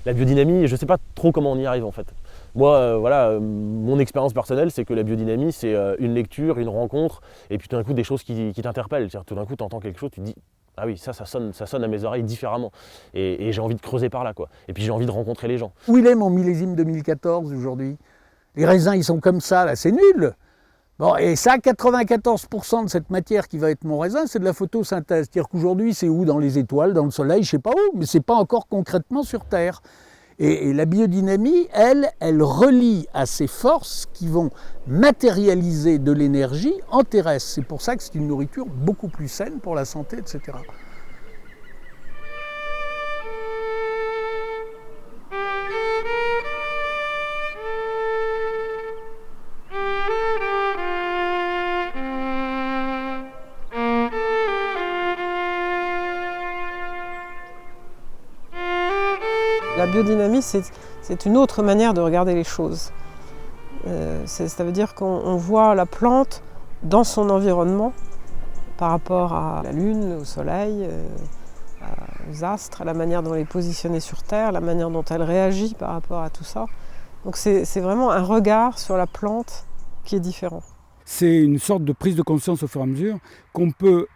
La biodynamie, je ne sais pas trop comment on y arrive en fait. Moi, mon expérience personnelle, c'est que la biodynamie, c'est une lecture, une rencontre, et puis tout d'un coup des choses qui t'interpellent. C'est-à-dire, tout d'un coup, tu entends quelque chose, tu te dis, ah oui, ça sonne à mes oreilles différemment. Et j'ai envie de creuser par là, quoi. Et puis j'ai envie de rencontrer les gens. Où il est mon millésime 2014 aujourd'hui? Les raisins, ils sont comme ça, là, c'est nul. Bon, et ça, 94% de cette matière qui va être mon raisin, c'est de la photosynthèse. C'est-à-dire qu'aujourd'hui, c'est où? Dans les étoiles, dans le soleil, je ne sais pas où, mais ce n'est pas encore concrètement sur Terre. Et la biodynamie, elle relie à ces forces qui vont matérialiser de l'énergie en terrestre. C'est pour ça que c'est une nourriture beaucoup plus saine pour la santé, etc. La biodynamie, c'est une autre manière de regarder les choses. Ça veut dire qu'on voit la plante dans son environnement par rapport à la lune, au soleil, aux astres, à la manière dont elle est positionnée sur Terre, la manière dont elle réagit par rapport à tout ça. Donc c'est vraiment un regard sur la plante qui est différent. C'est une sorte de prise de conscience au fur et à mesure qu'on peut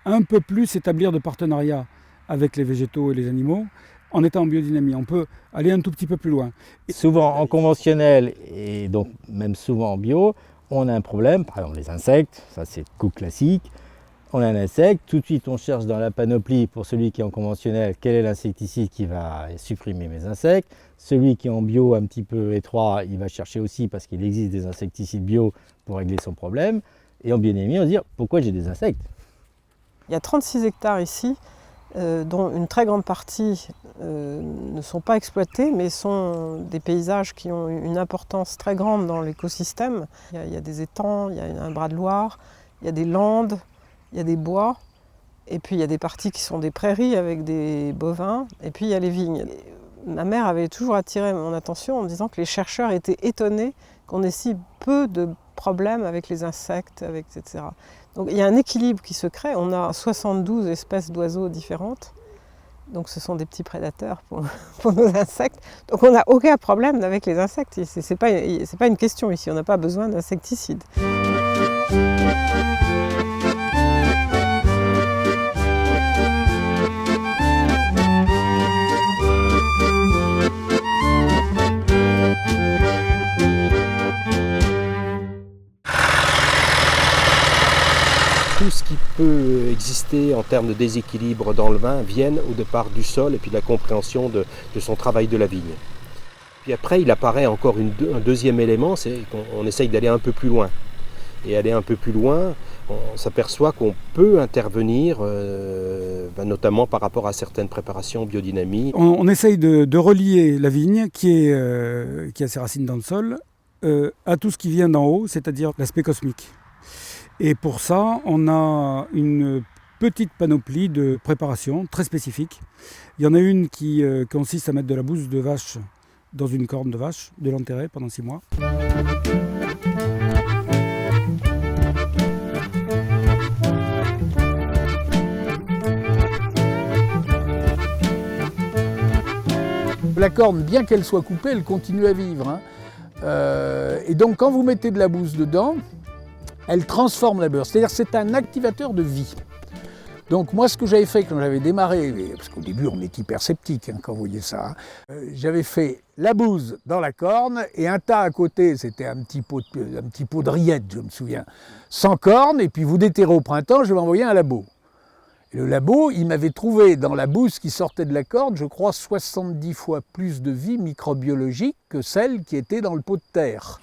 un peu plus établir de partenariat avec les végétaux et les animaux en étant en biodynamie. On peut aller un tout petit peu plus loin. Souvent en conventionnel et donc même souvent en bio, on a un problème, par exemple les insectes, ça c'est le coup classique. On a un insecte, tout de suite on cherche dans la panoplie pour celui qui est en conventionnel, quel est l'insecticide qui va supprimer mes insectes. Celui qui est en bio un petit peu étroit, il va chercher aussi parce qu'il existe des insecticides bio pour régler son problème. Et en biodynamie, on se dit pourquoi j'ai des insectes? Il y a 36 hectares ici, dont une très grande partie ne sont pas exploités, mais sont des paysages qui ont une importance très grande dans l'écosystème. Il y a des étangs, il y a un bras de Loire, il y a des landes, il y a des bois, et puis il y a des parties qui sont des prairies avec des bovins, et puis il y a les vignes. Ma mère avait toujours attiré mon attention en me disant que les chercheurs étaient étonnés qu'on ait si peu de problèmes avec les insectes, etc. Donc il y a un équilibre qui se crée. On a 72 espèces d'oiseaux différentes. Donc ce sont des petits prédateurs pour nos insectes. Donc on n'a aucun problème avec les insectes. C'est pas une question ici, on n'a pas besoin d'insecticides. Tout ce qui peut exister en termes de déséquilibre dans le vin viennent au départ du sol et puis de la compréhension de son travail de la vigne. Puis après, il apparaît encore un deuxième élément, c'est qu'on essaye d'aller un peu plus loin. Et aller un peu plus loin, on s'aperçoit qu'on peut intervenir, notamment par rapport à certaines préparations biodynamie. On essaye de relier la vigne, qui a ses racines dans le sol, à tout ce qui vient d'en haut, c'est-à-dire l'aspect cosmique. Et pour ça, on a une petite panoplie de préparations très spécifiques. Il y en a une qui consiste à mettre de la bouse de vache dans une corne de vache, de l'enterrer pendant 6 mois. La corne, bien qu'elle soit coupée, elle continue à vivre. Et donc quand vous mettez de la bouse dedans, elle transforme la beurre. C'est-à-dire que c'est un activateur de vie. Donc moi, ce que j'avais fait quand j'avais démarré, parce qu'au début on est hyper sceptique quand vous voyez ça, j'avais fait la bouse dans la corne et un tas à côté, c'était un petit pot de rillettes, je me souviens, sans corne, et puis vous déterrez au printemps, je vais envoyer un labo. Et le labo, il m'avait trouvé dans la bouse qui sortait de la corne, je crois, 70 fois plus de vie microbiologique que celle qui était dans le pot de terre.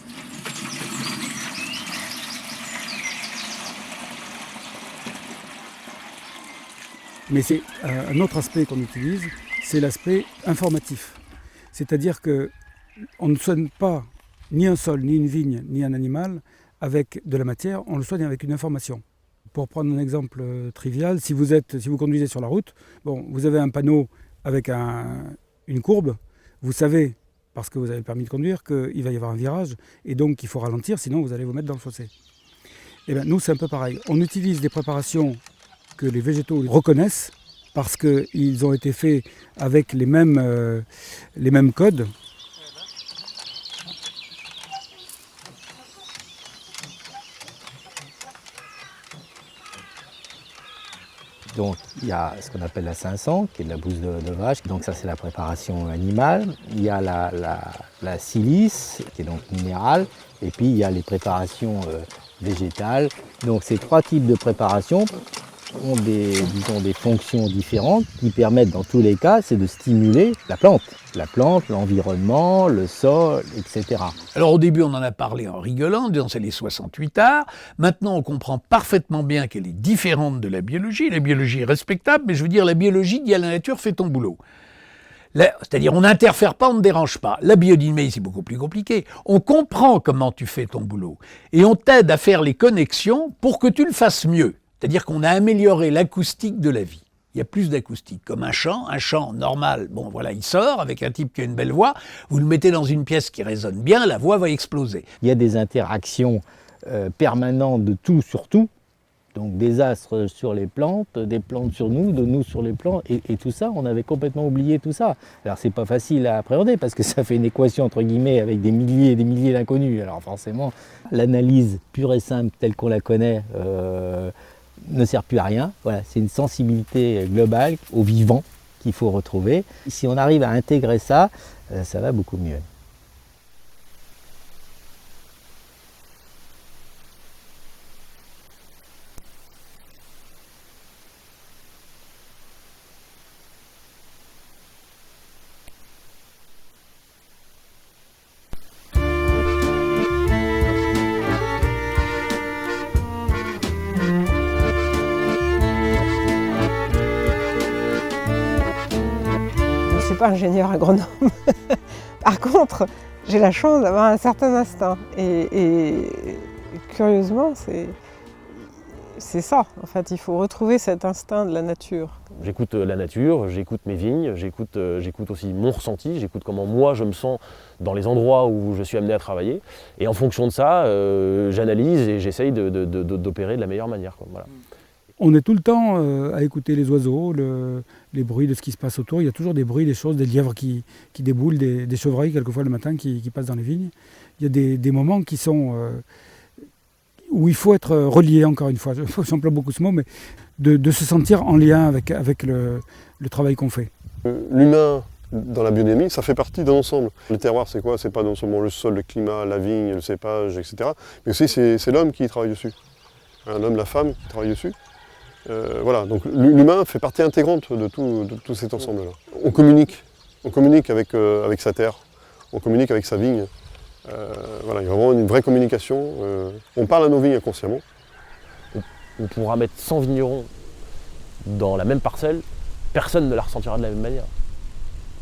Mais c'est un autre aspect qu'on utilise, c'est l'aspect informatif. C'est-à-dire qu'on ne soigne pas ni un sol, ni une vigne, ni un animal avec de la matière, on le soigne avec une information. Pour prendre un exemple trivial, si vous conduisez sur la route, vous avez un panneau avec une courbe, vous savez, parce que vous avez le permis de conduire, qu'il va y avoir un virage, et donc il faut ralentir, sinon vous allez vous mettre dans le fossé. Et bien nous, c'est un peu pareil. On utilise des préparations que les végétaux reconnaissent parce qu'ils ont été faits avec les mêmes codes. Donc il y a ce qu'on appelle la 500, qui est de la bouse de vache, donc ça c'est la préparation animale. Il y a la silice, qui est donc minérale, et puis il y a les préparations végétales. Donc ces trois types de préparations ont des fonctions différentes qui permettent dans tous les cas, c'est de stimuler la plante, l'environnement, le sol, etc. Alors au début, on en a parlé en rigolant, en disant c'est les 68 arts. Maintenant, on comprend parfaitement bien qu'elle est différente de la biologie. La biologie est respectable, mais je veux dire, la biologie dit à la nature, fais ton boulot. C'est-à-dire, on n'interfère pas, on ne dérange pas. La biodynamie, c'est beaucoup plus compliqué. On comprend comment tu fais ton boulot. Et on t'aide à faire les connexions pour que tu le fasses mieux. C'est-à-dire qu'on a amélioré l'acoustique de la vie. Il y a plus d'acoustique, comme un chant normal, bon voilà, il sort avec un type qui a une belle voix, vous le mettez dans une pièce qui résonne bien, la voix va exploser. Il y a des interactions permanentes de tout sur tout, donc des astres sur les plantes, des plantes sur nous, de nous sur les plantes, et tout ça, on avait complètement oublié tout ça. Alors c'est pas facile à appréhender, parce que ça fait une équation entre guillemets avec des milliers et des milliers d'inconnus, alors forcément, l'analyse pure et simple telle qu'on la connaît, ne sert plus à rien. Voilà, c'est une sensibilité globale au vivant qu'il faut retrouver. Si on arrive à intégrer ça, ça va beaucoup mieux. Je ne suis pas ingénieur agronome. Par contre, j'ai la chance d'avoir un certain instinct. Et curieusement, c'est ça. En fait, il faut retrouver cet instinct de la nature. J'écoute la nature, j'écoute mes vignes, j'écoute aussi mon ressenti, j'écoute comment moi je me sens dans les endroits où je suis amené à travailler. Et en fonction de ça, j'analyse et j'essaye d'opérer de la meilleure manière, quoi. Voilà. On est tout le temps à écouter les oiseaux, les bruits de ce qui se passe autour. Il y a toujours des bruits, des choses, des lièvres qui déboulent, des chevreuils quelquefois le matin qui passent dans les vignes. Il y a des moments qui sont où il faut être relié, encore une fois. J'emploie beaucoup ce mot, mais de se sentir en lien avec le travail qu'on fait. L'humain, dans la biodynamie, ça fait partie d'un ensemble. Le terroir, c'est quoi? C'est pas non seulement le sol, le climat, la vigne, le cépage, etc. Mais aussi, c'est l'homme qui travaille dessus. L'homme, la femme qui travaille dessus. Voilà, donc l'humain fait partie intégrante de tout cet ensemble-là. On communique avec sa terre, on communique avec sa vigne. Voilà, il y a vraiment une vraie communication. On parle à nos vignes inconsciemment. On pourra mettre 100 vignerons dans la même parcelle, personne ne la ressentira de la même manière.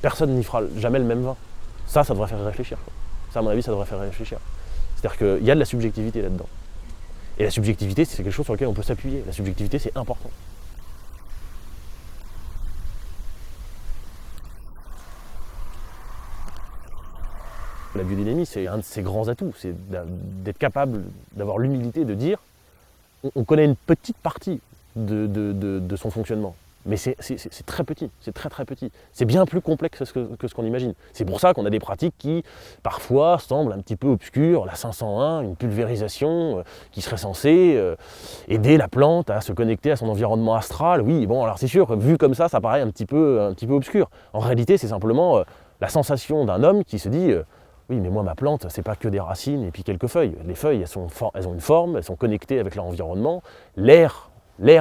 Personne n'y fera jamais le même vin. Ça devrait faire réfléchir, quoi. Ça, à mon avis, ça devrait faire réfléchir. C'est-à-dire qu'il y a de la subjectivité là-dedans. Et la subjectivité, c'est quelque chose sur lequel on peut s'appuyer. La subjectivité, c'est important. La biodynamie, c'est un de ses grands atouts. C'est d'être capable d'avoir l'humilité de dire on connaît une petite partie de son fonctionnement. Mais c'est très petit, c'est très très petit. C'est bien plus complexe que ce qu'on imagine. C'est pour ça qu'on a des pratiques qui, parfois, semblent un petit peu obscures. La 501, une pulvérisation qui serait censée aider la plante à se connecter à son environnement astral. Oui, bon, alors c'est sûr, vu comme ça paraît un petit peu obscur. En réalité, c'est simplement la sensation d'un homme qui se dit oui, mais moi, ma plante, c'est pas que des racines et puis quelques feuilles. Les feuilles, elles ont une forme, elles sont connectées avec leur environnement. L'air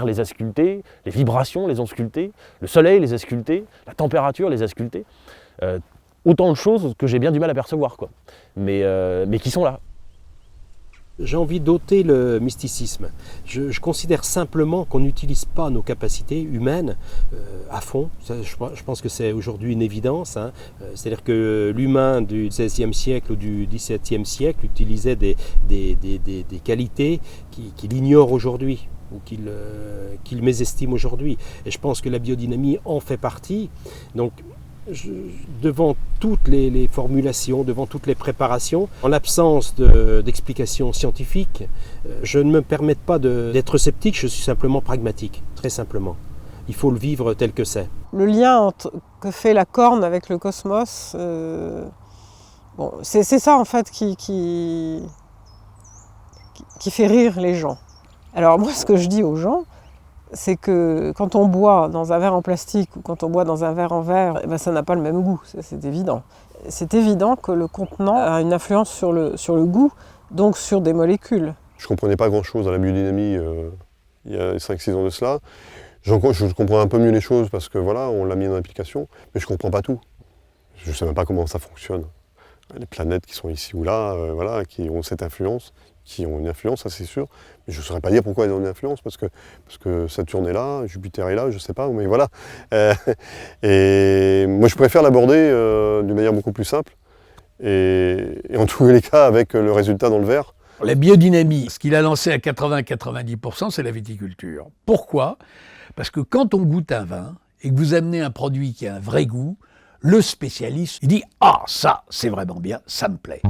les a sculptées, les vibrations les ont sculptées, le soleil les a sculptées, la température les a sculptées. Autant de choses que j'ai bien du mal à percevoir, quoi. Mais qui sont là. J'ai envie d'ôter le mysticisme. Je considère simplement qu'on n'utilise pas nos capacités humaines à fond. Ça, je pense que c'est aujourd'hui une évidence, hein. C'est-à-dire que l'humain du XVIe siècle ou du XVIIe siècle utilisait des qualités qu'il ignore aujourd'hui, ou qu'il mésestime aujourd'hui. Et je pense que la biodynamie en fait partie. Donc, devant toutes les formulations, devant toutes les préparations, en l'absence d'explications scientifiques, je ne me permets pas d'être sceptique, je suis simplement pragmatique, très simplement. il faut le vivre tel que c'est. Le lien que fait la corne avec le cosmos, bon, c'est ça en fait qui fait rire les gens. Alors moi, ce que je dis aux gens, c'est que quand on boit dans un verre en plastique ou quand on boit dans un verre en verre, eh ben, ça n'a pas le même goût, c'est évident. C'est évident que le contenant a une influence sur le goût, donc sur des molécules. Je ne comprenais pas grand-chose à la biodynamie il y a 5-6 ans de cela. Je comprends un peu mieux les choses parce que voilà, on l'a mis en application, mais je ne comprends pas tout. Je ne sais même pas comment ça fonctionne. Les planètes qui sont ici ou là, voilà, qui ont cette influence, qui ont une influence, ça c'est sûr. Mais je ne saurais pas dire pourquoi elles ont une influence, parce que Saturne est là, Jupiter est là, je ne sais pas, mais voilà. Et moi je préfère l'aborder d'une manière beaucoup plus simple, et en tous les cas avec le résultat dans le verre. La biodynamie, ce qu'il a lancé à 80-90%, c'est la viticulture. Pourquoi ? Parce que quand on goûte un vin et que vous amenez un produit qui a un vrai goût, le spécialiste il dit « Ah, ça, c'est vraiment bien, ça me plaît ».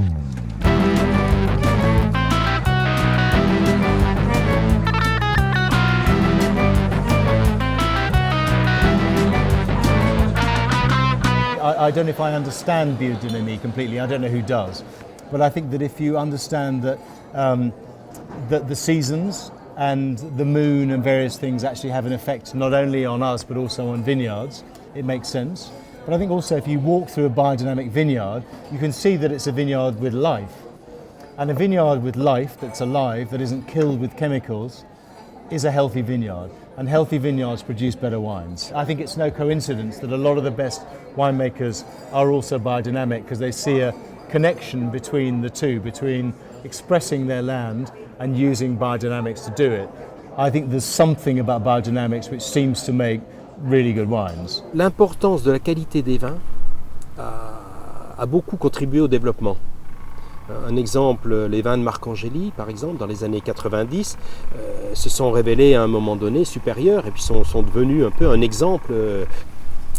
I don't know if I understand biodynamie completely, I don't know who does. But I think that if you understand that, that the seasons and the moon and various things actually have an effect not only on us but also on vineyards, it makes sense. But I think also if you walk through a biodynamic vineyard, you can see that it's a vineyard with life. And a vineyard with life that's alive, that isn't killed with chemicals, is a healthy vineyard. And healthy vineyards produce better wines. I think it's no coincidence that a lot of the best winemakers are also biodynamic because they see a connection between the two, between expressing their land and using biodynamics to do it. I think there's something about biodynamics which seems to make really good wines. L'importance de la qualité des vins a beaucoup contribué au développement. Un exemple, les vins de Marcangeli, par exemple, dans les années 90, se sont révélés à un moment donné supérieurs et puis sont devenus un peu un exemple.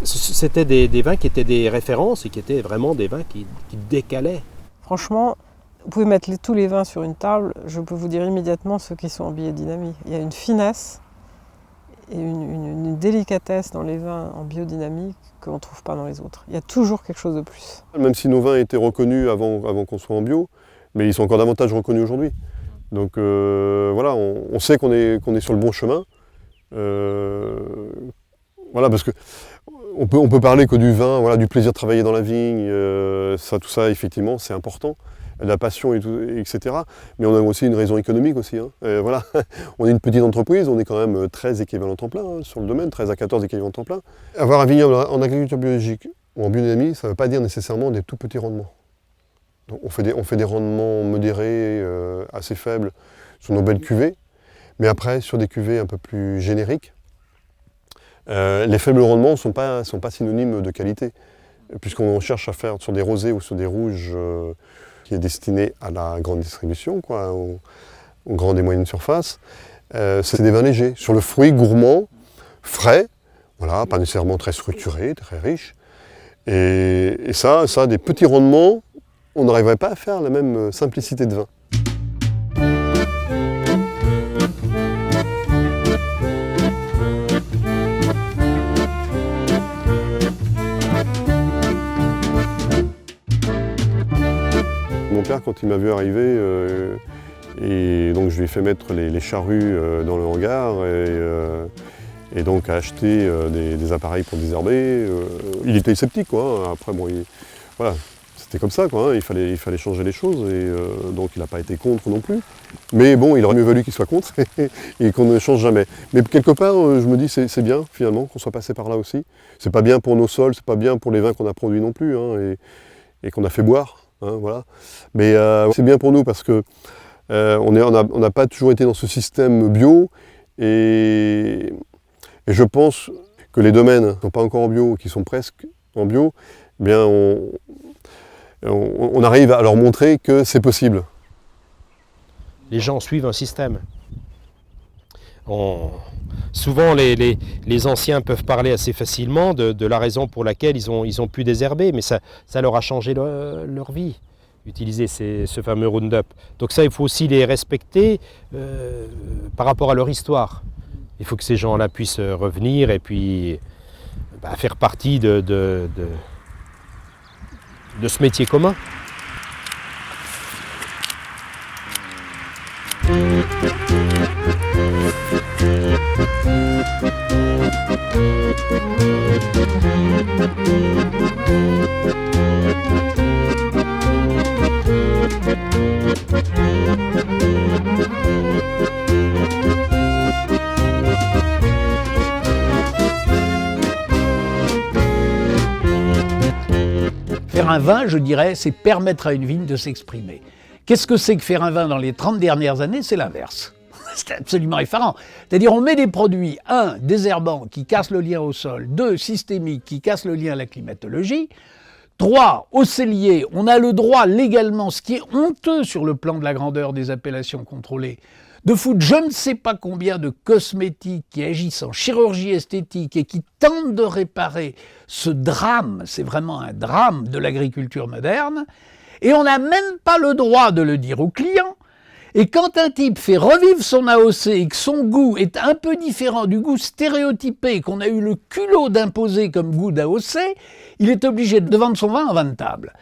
C'était des vins qui étaient des références et qui étaient vraiment des vins qui décalaient. Franchement, vous pouvez mettre tous les vins sur une table, je peux vous dire immédiatement ceux qui sont en biodynamie. Il y a une finesse et une délicatesse dans les vins en biodynamie qu'on ne trouve pas dans les autres. Il y a toujours quelque chose de plus. Même si nos vins étaient reconnus avant qu'on soit en bio, mais ils sont encore davantage reconnus aujourd'hui. Donc voilà, on sait qu'on est sur le bon chemin. Voilà, parce que on peut parler que du vin, voilà, du plaisir de travailler dans la vigne, tout ça effectivement c'est important. La passion, et tout, etc. Mais on a aussi une raison économique aussi. Hein. Voilà. On est une petite entreprise, on est quand même 13 équivalents temps plein sur le domaine, 13 à 14 équivalents temps plein. Avoir un vignoble en agriculture biologique ou en biodynamie, ça ne veut pas dire nécessairement des tout petits rendements. Donc on fait des rendements modérés, assez faibles sur nos belles cuvées, mais après sur des cuvées un peu plus génériques, les faibles rendements ne sont pas synonymes de qualité, puisqu'on cherche à faire sur des rosés ou sur des rouges qui est destiné à la grande distribution, quoi, aux grandes et moyennes surfaces. C'est des vins légers, sur le fruit gourmand, frais, voilà, pas nécessairement très structuré, très riche. Et ça, des petits rendements, on n'arriverait pas à faire la même simplicité de vin. Mon père, quand il m'a vu arriver, et donc je lui ai fait mettre les charrues dans le hangar et donc a acheté des appareils pour désherber. Il était sceptique, quoi. Après, bon, voilà, c'était comme ça, quoi. Hein. Il fallait changer les choses et donc il n'a pas été contre non plus. Mais bon, il aurait mieux valu qu'il soit contre et qu'on ne change jamais. Mais quelque part, je me dis c'est bien finalement qu'on soit passé par là aussi. C'est pas bien pour nos sols, c'est pas bien pour les vins qu'on a produits non plus, hein, et qu'on a fait boire. Hein, voilà. Mais c'est bien pour nous parce que on n'a pas toujours été dans ce système bio et je pense que les domaines qui ne sont pas encore en bio, qui sont presque en bio, eh bien on arrive à leur montrer que c'est possible. Les gens suivent un système. Souvent, les anciens peuvent parler assez facilement de la raison pour laquelle ils ont pu désherber, mais ça leur a changé leur vie, utiliser ce fameux Roundup. Donc ça, il faut aussi les respecter par rapport à leur histoire. Il faut que ces gens-là puissent revenir et puis faire partie de ce métier commun. Faire un vin, je dirais, c'est permettre à une vigne de s'exprimer. Qu'est-ce que c'est que faire un vin dans les 30 dernières années? C'est l'inverse. C'est absolument effarant. C'est-à-dire on met des produits, 1, désherbants qui cassent le lien au sol, 2, systémiques qui cassent le lien à la climatologie, 3, au cellier, on a le droit légalement, ce qui est honteux sur le plan de la grandeur des appellations contrôlées, de foutre je ne sais pas combien de cosmétiques qui agissent en chirurgie esthétique et qui tentent de réparer ce drame, c'est vraiment un drame de l'agriculture moderne, et on n'a même pas le droit de le dire aux clients. Et quand un type fait revivre son AOC et que son goût est un peu différent du goût stéréotypé qu'on a eu le culot d'imposer comme goût d'AOC, il est obligé de vendre son vin en vin de table.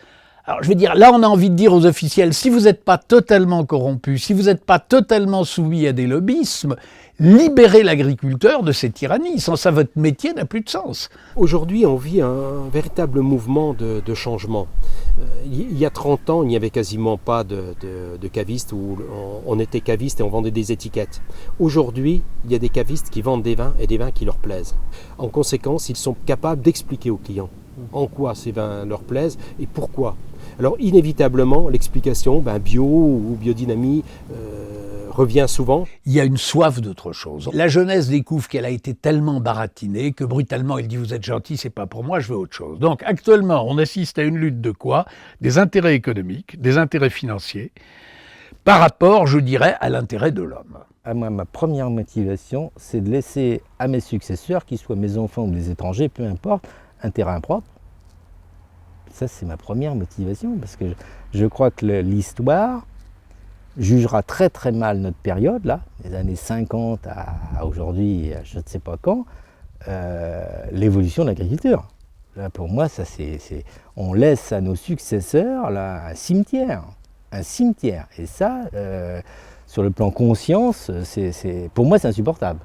Alors je veux dire, là on a envie de dire aux officiels, si vous n'êtes pas totalement corrompus, si vous n'êtes pas totalement soumis à des lobbyismes, libérez l'agriculteur de ces tyrannies. Sans ça, votre métier n'a plus de sens. Aujourd'hui, on vit un véritable mouvement de changement. Il y a 30 ans, il n'y avait quasiment pas de cavistes où on était caviste et on vendait des étiquettes. Aujourd'hui, il y a des cavistes qui vendent des vins et des vins qui leur plaisent. En conséquence, ils sont capables d'expliquer aux clients en quoi ces vins leur plaisent et pourquoi. Alors inévitablement, l'explication bio ou biodynamie revient souvent. Il y a une soif d'autre chose. La jeunesse découvre qu'elle a été tellement baratinée que brutalement elle dit vous êtes gentil, c'est pas pour moi, je veux autre chose. Donc actuellement on assiste à une lutte de quoi? Des intérêts économiques, des intérêts financiers, par rapport, je dirais, à l'intérêt de l'homme. À moi, ma première motivation, c'est de laisser à mes successeurs, qu'ils soient mes enfants ou des étrangers, peu importe, un terrain propre. Ça, c'est ma première motivation, parce que je crois que l'histoire jugera très très mal notre période, là, des années 50 à aujourd'hui, je ne sais pas quand, l'évolution de l'agriculture. Là, pour moi, ça, on laisse à nos successeurs là, un cimetière. Et ça, sur le plan conscience, pour moi, c'est insupportable.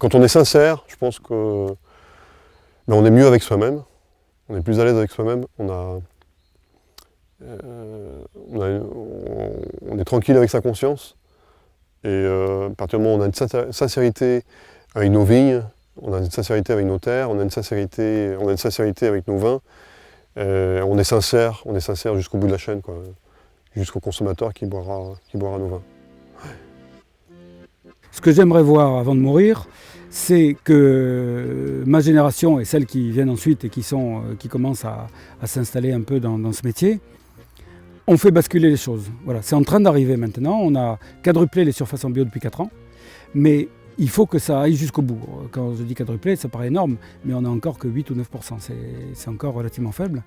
Quand on est sincère, je pense que on est mieux avec soi-même. On est plus à l'aise avec soi-même, on est tranquille avec sa conscience. Et à partir du moment où on a une sincérité avec nos vignes, on a une sincérité avec nos terres, on a une sincérité avec nos vins, on est sincère jusqu'au bout de la chaîne, quoi, jusqu'au consommateur qui boira nos vins. Ce que j'aimerais voir avant de mourir, c'est que ma génération et celles qui viennent ensuite et qui commencent à s'installer un peu dans ce métier, on fait basculer les choses. Voilà, c'est en train d'arriver maintenant. On a quadruplé les surfaces en bio depuis 4 ans, mais il faut que ça aille jusqu'au bout. Quand je dis quadruplé, ça paraît énorme, mais on n'a encore que 8 ou 9%. C'est encore relativement faible.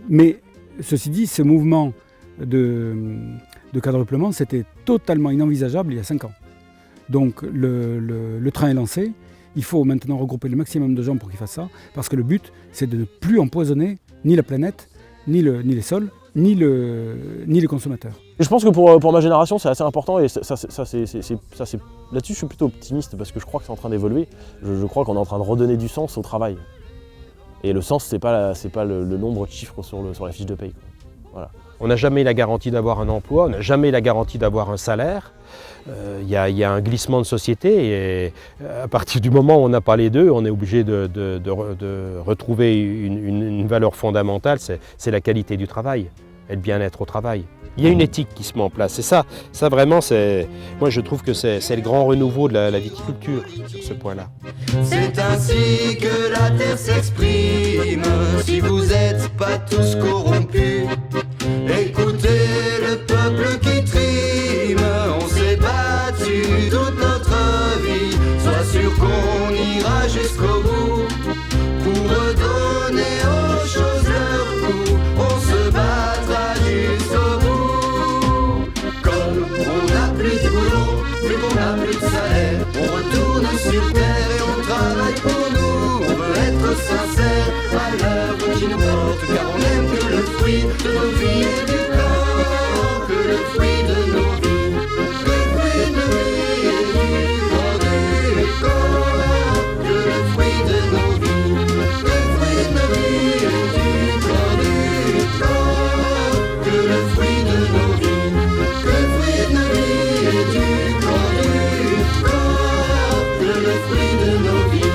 Mais ceci dit, ce mouvement de quadruplement, c'était totalement inenvisageable il y a 5 ans. Donc le train est lancé, il faut maintenant regrouper le maximum de gens pour qu'ils fassent ça, parce que le but c'est de ne plus empoisonner ni la planète, ni les sols, ni les consommateurs. Et je pense que pour ma génération c'est assez important et là-dessus je suis plutôt optimiste parce que je crois que c'est en train d'évoluer. Je crois qu'on est en train de redonner du sens au travail. Et le sens c'est pas le nombre de chiffres sur la fiche de paye. Voilà. On n'a jamais la garantie d'avoir un emploi, on n'a jamais la garantie d'avoir un salaire. Il y a un glissement de société et à partir du moment où on n'a pas les deux, on est obligé de retrouver une valeur fondamentale, c'est la qualité du travail et le bien-être au travail. Il y a une éthique qui se met en place et ça vraiment, moi je trouve que c'est le grand renouveau de la viticulture sur ce point-là. C'est ainsi que la terre s'exprime, si vous n'êtes pas tous corrompus, écoutez le peuple qui trime, on s'est battu toute notre vie, sois sûr qu'on ira jusqu'au bout, pour redonner aux choses leur goût, on se battra jusqu'au bout, comme on n'a plus de boulot, plus qu'on n'a plus de salaire, travaille pour nous. On veut être sincère à l'œuvre qui nous porte, car on aime que le fruit de nos vies et du corps, que le fruit de nos vies, que le fruit de nos vies et du corps, que le fruit de nos vies, que le fruit de nos vies et du corps, que le fruit de nos vies, que le fruit de nos vies et du corps, que le fruit de nos vies.